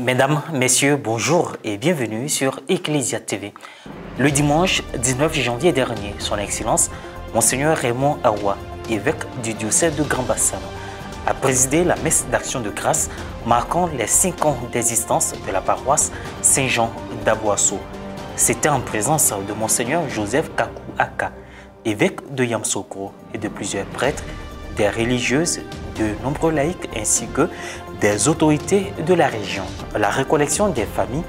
Mesdames, Messieurs, bonjour et bienvenue sur Ecclesia TV. Le dimanche 19 janvier dernier, Son Excellence, Monseigneur Raymond Awa, évêque du diocèse de Grand Bassam, a présidé la messe d'action de grâce marquant les 5 ans d'existence de la paroisse Saint-Jean d'Aboisseau. C'était en présence de Monseigneur Joseph Kakou Aka, évêque de Yamsokro, et de plusieurs prêtres, des religieuses, de nombreux laïcs ainsi que des autorités de la région. La récollection des familles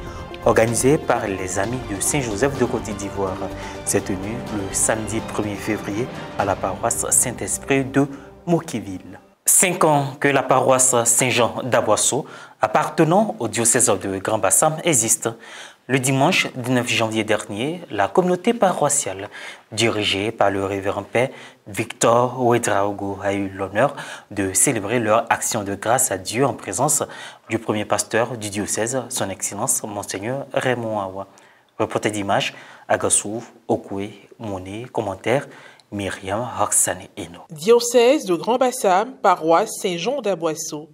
organisée par les Amis de Saint-Joseph de Côte d'Ivoire s'est tenue le samedi 1er février à la paroisse Saint-Esprit de Mokiville. 5 ans que la paroisse Saint-Jean d'Aboisseau, appartenant au diocèse de Grand Bassam, existe. Le dimanche 19 janvier dernier, la communauté paroissiale, dirigée par le révérend père Victor Ouedraogo, a eu l'honneur de célébrer leur action de grâce à Dieu en présence du premier pasteur du diocèse, son Excellence, Monseigneur Raymond Awa. Reporter d'image, Agassou, Okoué, Moné, commentaire, Myriam Roxane Eno. Diocèse de Grand Bassam, paroisse Saint-Jean d'Aboisseau.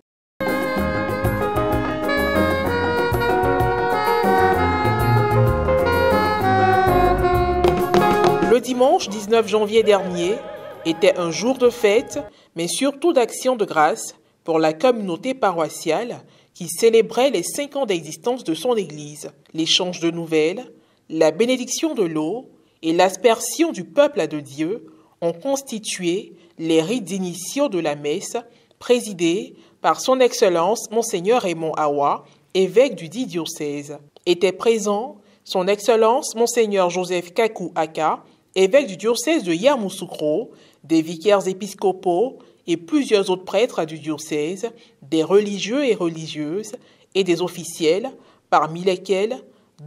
Le dimanche 19 janvier dernier était un jour de fête, mais surtout d'action de grâce pour la communauté paroissiale qui célébrait les 5 ans d'existence de son église. L'échange de nouvelles, la bénédiction de l'eau et l'aspersion du peuple de Dieu ont constitué les rites initiaux de la messe présidée par son Excellence Monseigneur Raymond Awa, évêque du dit diocèse. Étaient présents son Excellence Monseigneur Joseph Kakou Aka, évêque du diocèse de Yamoussoukro, des vicaires épiscopaux et plusieurs autres prêtres du diocèse, des religieux et religieuses et des officiels, parmi lesquels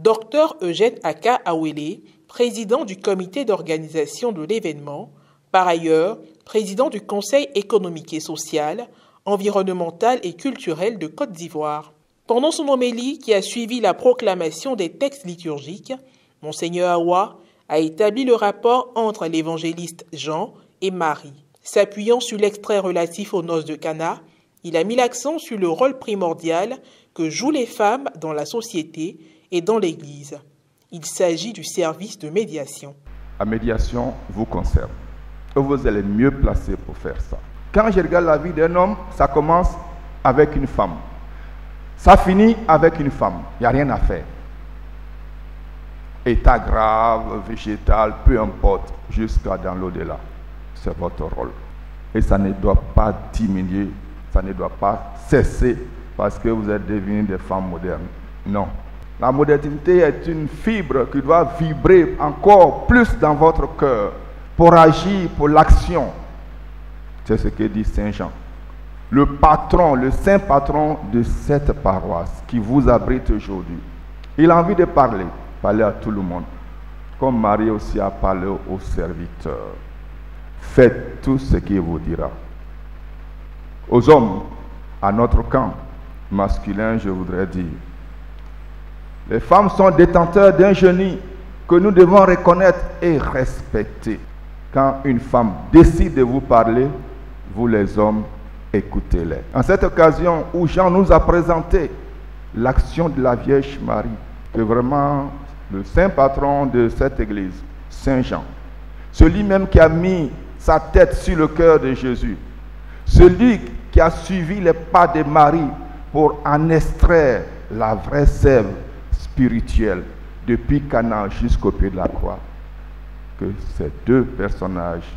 Dr Eugène Aka Awele, président du comité d'organisation de l'événement, par ailleurs président du Conseil économique et social, environnemental et culturel de Côte d'Ivoire. Pendant son homélie qui a suivi la proclamation des textes liturgiques, Monseigneur Awa a établi le rapport entre l'évangéliste Jean et Marie. S'appuyant sur l'extrait relatif aux noces de Cana, il a mis l'accent sur le rôle primordial que jouent les femmes dans la société et dans l'Église. Il s'agit du service de médiation. La médiation vous concerne. Et vous êtes mieux placé pour faire ça. Quand je regarde la vie d'un homme, ça commence avec une femme. Ça finit avec une femme. Il n'y a rien à faire. État grave, végétal, peu importe, jusqu'à dans l'au-delà. C'est votre rôle. Et ça ne doit pas diminuer, ça ne doit pas cesser parce que vous êtes devenus des femmes modernes. Non. La modernité est une fibre qui doit vibrer encore plus dans votre cœur pour agir, pour l'action. C'est ce que dit Saint Jean. Le patron, le saint patron de cette paroisse qui vous abrite aujourd'hui. Il a envie de parler à tout le monde, comme Marie aussi a parlé aux serviteurs. Faites tout ce qu'il vous dira. Aux hommes, à notre camp masculin, je voudrais dire, les femmes sont détenteurs d'un génie que nous devons reconnaître et respecter. Quand une femme décide de vous parler, vous les hommes, écoutez-les. En cette occasion où Jean nous a présenté l'action de la Vierge Marie, que vraiment le saint patron de cette église, Saint Jean, celui même qui a mis sa tête sur le cœur de Jésus, celui qui a suivi les pas de Marie pour en extraire la vraie sève spirituelle depuis Cana jusqu'au pied de la croix, que ces deux personnages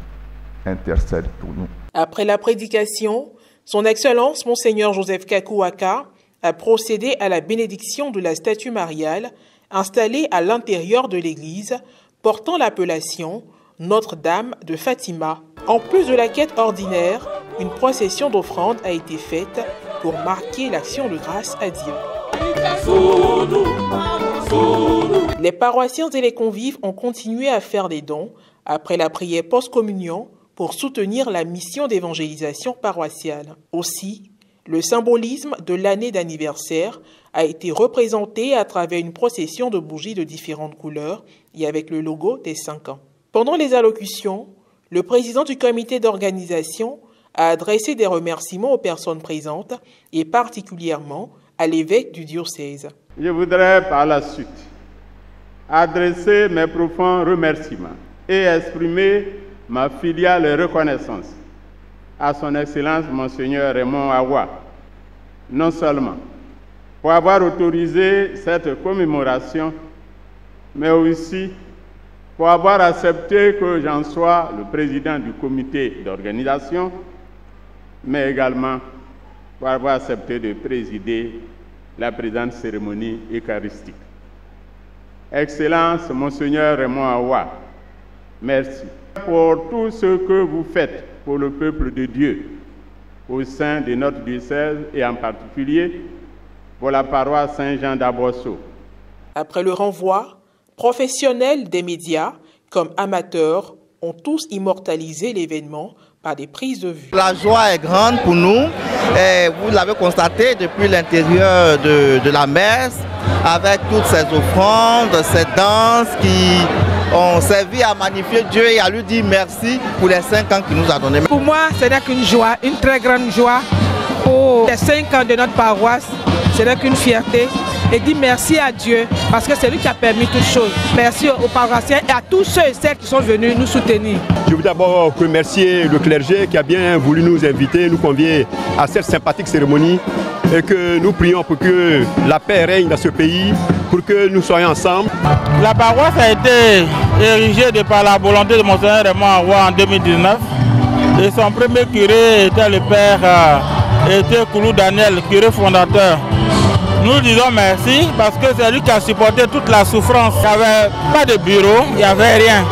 intercèdent pour nous. Après la prédication, son Excellence Monseigneur Joseph Kakou Aka a procédé à la bénédiction de la statue mariale installée à l'intérieur de l'église, portant l'appellation Notre-Dame de Fatima. En plus de la quête ordinaire, une procession d'offrandes a été faite pour marquer l'action de grâce à Dieu. Les paroissiens et les convives ont continué à faire des dons après la prière post-communion pour soutenir la mission d'évangélisation paroissiale. Aussi, le symbolisme de l'année d'anniversaire a été représenté à travers une procession de bougies de différentes couleurs et avec le logo des 5 ans. Pendant les allocutions, le président du comité d'organisation a adressé des remerciements aux personnes présentes et particulièrement à l'évêque du diocèse. Je voudrais par la suite adresser mes profonds remerciements et exprimer ma filiale reconnaissance à son Excellence Monseigneur Raymond Awa, non seulement pour avoir autorisé cette commémoration, mais aussi pour avoir accepté que j'en sois le président du comité d'organisation, mais également pour avoir accepté de présider la présente cérémonie eucharistique. Excellence, Monseigneur Raymond Awa, merci pour tout ce que vous faites pour le peuple de Dieu au sein de notre diocèse et en particulier pour la paroisse Saint-Jean d'Abosso. Après le renvoi, professionnels des médias comme amateurs ont tous immortalisé l'événement par des prises de vue. La joie est grande pour nous, et vous l'avez constaté depuis l'intérieur de la messe, avec toutes ces offrandes, ces danses qui ont servi à magnifier Dieu et à lui dire merci pour les 5 ans qu'il nous a donnés. Pour moi, ce n'est qu'une joie, une très grande joie pour les 5 ans de notre paroisse. Ce n'est qu'une fierté. Et dire merci à Dieu parce que c'est lui qui a permis toutes choses. Merci aux paroissiens et à tous ceux et celles qui sont venus nous soutenir. Je veux d'abord remercier le clergé qui a bien voulu nous inviter, nous convier à cette sympathique cérémonie et que nous prions pour que la paix règne dans ce pays, pour que nous soyons ensemble. La paroisse a été érigée de par la volonté de Monseigneur Raymond Awa en 2019 et son premier curé était le père Koulou Daniel, curé fondateur. Nous disons merci parce que c'est lui qui a supporté toute la souffrance. Il n'y avait pas de bureau, il n'y avait rien,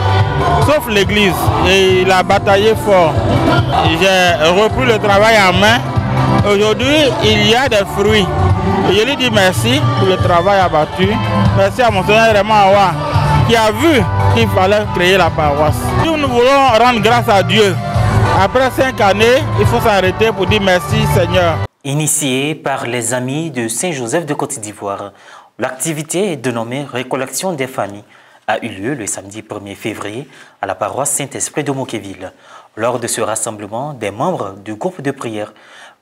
sauf l'église. Et il a bataillé fort. J'ai repris le travail en main. Aujourd'hui, il y a des fruits. Et je lui dis merci pour le travail abattu. Merci à Monseigneur Raymond Awa qui a vu qu'il fallait créer la paroisse. Si nous voulons rendre grâce à Dieu, après 5 années, il faut s'arrêter pour dire merci Seigneur. Initiée par les amis de Saint-Joseph de Côte d'Ivoire, l'activité dénommée Récollection des familles a eu lieu le samedi 1er février à la paroisse Saint-Esprit de Moqueville. Lors de ce rassemblement, des membres du groupe de prière,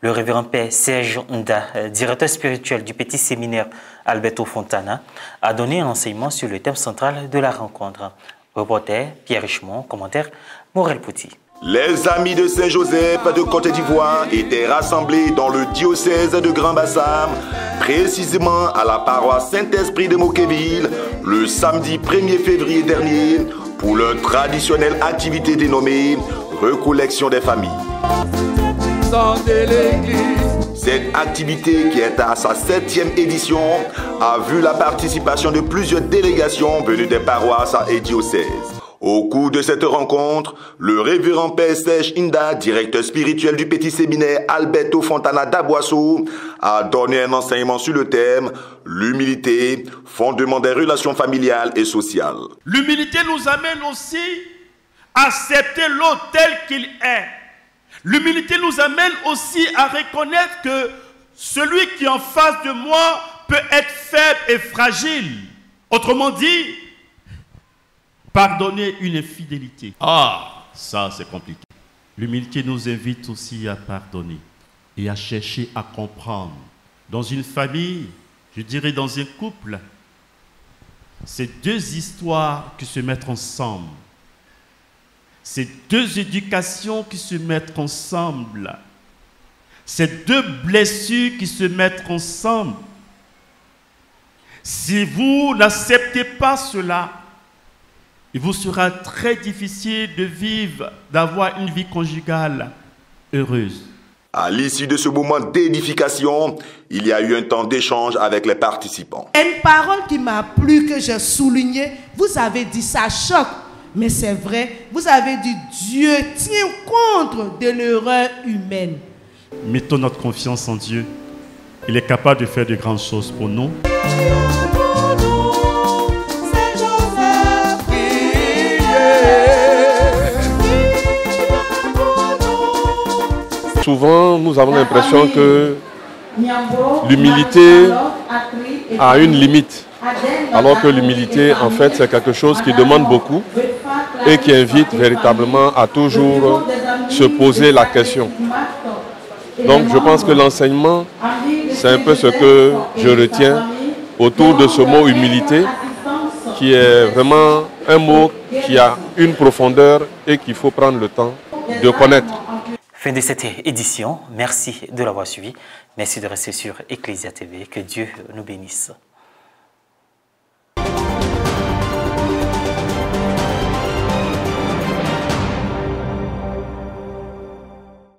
le révérend père Serge Nda, directeur spirituel du petit séminaire Alberto Fontana, a donné un enseignement sur le thème central de la rencontre. Reporter Pierre Richemont, commentaire Morel Pouty. Les amis de Saint-Joseph de Côte d'Ivoire étaient rassemblés dans le diocèse de Grand-Bassam, précisément à la paroisse Saint-Esprit de Moqueville, le samedi 1er février dernier, pour leur traditionnelle activité dénommée Récollection des familles. Cette activité, qui est à sa 7e édition, a vu la participation de plusieurs délégations venues des paroisses et diocèses. Au cours de cette rencontre, le révérend père Serge Nda, directeur spirituel du petit séminaire Alberto Fontana d'Abosso, a donné un enseignement sur le thème « L'humilité, fondement des relations familiales et sociales ». L'humilité nous amène aussi à accepter l'autre tel qu'il est. L'humilité nous amène aussi à reconnaître que celui qui est en face de moi peut être faible et fragile. Autrement dit, pardonner une infidélité. Ah, ça c'est compliqué. L'humilité nous invite aussi à pardonner et à chercher à comprendre. Dans une famille, je dirais dans un couple, c'est 2 histoires qui se mettent ensemble. C'est 2 éducations qui se mettent ensemble. C'est 2 blessures qui se mettent ensemble. Si vous n'acceptez pas cela, il vous sera très difficile de vivre, d'avoir une vie conjugale heureuse. À l'issue de ce moment d'édification, il y a eu un temps d'échange avec les participants. Une parole qui m'a plu, que j'ai soulignée, vous avez dit ça choque, mais c'est vrai, vous avez dit Dieu tient compte de l'erreur humaine. Mettons notre confiance en Dieu. Il est capable de faire de grandes choses pour nous. Souvent, nous avons l'impression que l'humilité a une limite, alors que l'humilité, en fait, c'est quelque chose qui demande beaucoup et qui invite véritablement à toujours se poser la question. Donc, je pense que l'enseignement C'est un peu ce que je retiens autour de ce mot humilité, qui est vraiment un mot qui a une profondeur et qu'il faut prendre le temps de connaître. Fin de cette édition. Merci de l'avoir suivi. Merci de rester sur Ecclesia TV. Que Dieu nous bénisse.